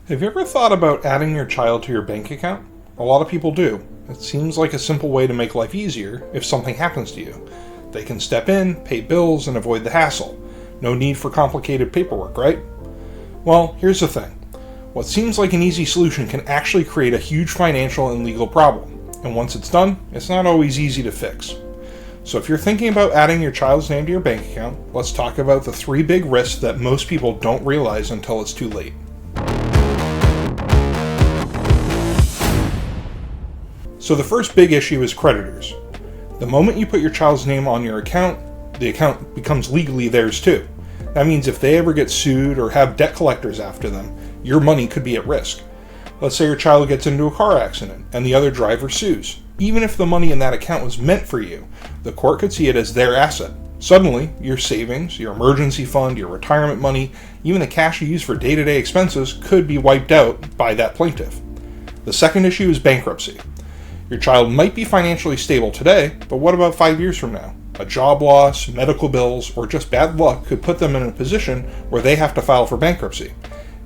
Have you ever thought about adding your child to your bank account? A lot of people do. It seems like a simple way to make life easier if something happens to you. They can step in, pay bills, and avoid the hassle. No need for complicated paperwork, right? Well, here's the thing. What seems like an easy solution can actually create a huge financial and legal problem. And once it's done, it's not always easy to fix. So if you're thinking about adding your child's name to your bank account, let's talk about the 3 big risks that most people don't realize until it's too late. So the first big issue is creditors. The moment you put your child's name on your account, the account becomes legally theirs too. That means if they ever get sued or have debt collectors after them, your money could be at risk. Let's say your child gets into a car accident and the other driver sues. Even if the money in that account was meant for you, the court could see it as their asset. Suddenly, your savings, your emergency fund, your retirement money, even the cash you use for day-to-day expenses could be wiped out by that plaintiff. The second issue is bankruptcy. Your child might be financially stable today, but what about 5 years from now? A job loss, medical bills, or just bad luck could put them in a position where they have to file for bankruptcy.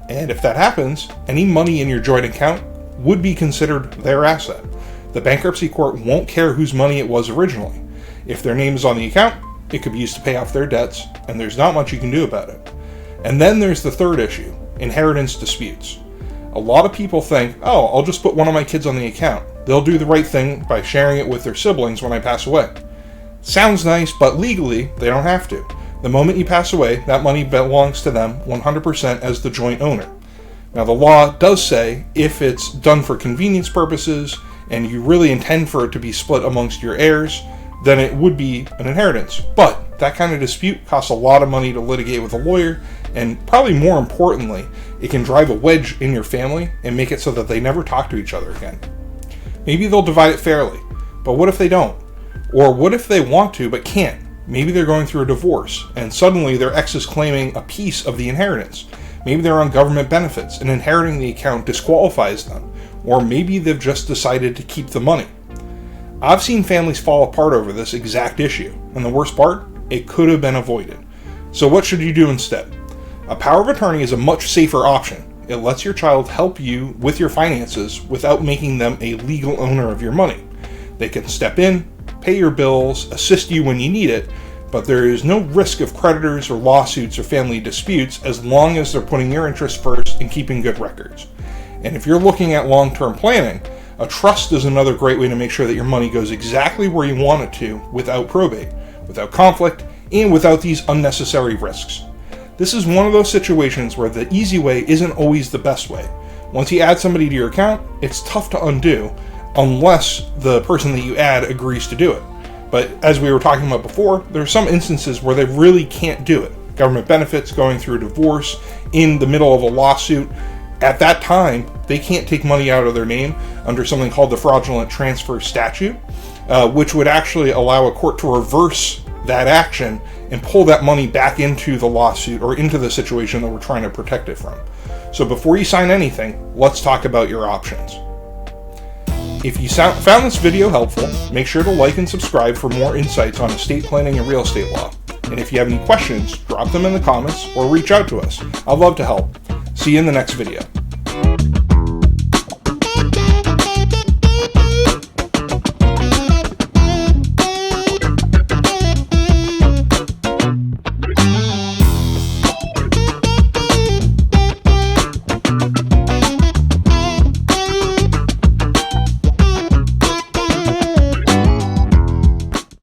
And if that happens, any money in your joint account would be considered their asset. The bankruptcy court won't care whose money it was originally. If their name is on the account, it could be used to pay off their debts, and there's not much you can do about it. And then there's the third issue, inheritance disputes. A lot of people think, oh, I'll just put one of my kids on the account. They'll do the right thing by sharing it with their siblings when I pass away. Sounds nice, but legally, they don't have to. The moment you pass away, that money belongs to them 100% as the joint owner. Now, the law does say if it's done for convenience purposes and you really intend for it to be split amongst your heirs, then it would be an inheritance. But that kind of dispute costs a lot of money to litigate with a lawyer, and probably more importantly, it can drive a wedge in your family and make it so that they never talk to each other again. Maybe they'll divide it fairly, but what if they don't? Or what if they want to but can't? Maybe they're going through a divorce, and suddenly their ex is claiming a piece of the inheritance. Maybe they're on government benefits, and inheriting the account disqualifies them. Or maybe they've just decided to keep the money. I've seen families fall apart over this exact issue, and the worst part, it could have been avoided. So what should you do instead? A power of attorney is a much safer option. It lets your child help you with your finances without making them a legal owner of your money. They can step in, pay your bills, assist you when you need it, but there is no risk of creditors or lawsuits or family disputes as long as they're putting your interests first and keeping good records. And if you're looking at long-term planning, a trust is another great way to make sure that your money goes exactly where you want it to without probate, without conflict, and without these unnecessary risks. This is one of those situations where the easy way isn't always the best way. Once you add somebody to your account, it's tough to undo unless the person that you add agrees to do it. But as we were talking about before, there are some instances where they really can't do it. Government benefits, going through a divorce, in the middle of a lawsuit. At that time, they can't take money out of their name under something called the fraudulent transfer statute, which would actually allow a court to reverse that action and pull that money back into the lawsuit or into the situation that we're trying to protect it from. So before you sign anything, let's talk about your options. If you found this video helpful, make sure to like and subscribe for more insights on estate planning and real estate law. And if you have any questions, drop them in the comments or reach out to us. I'd love to help. See you in the next video.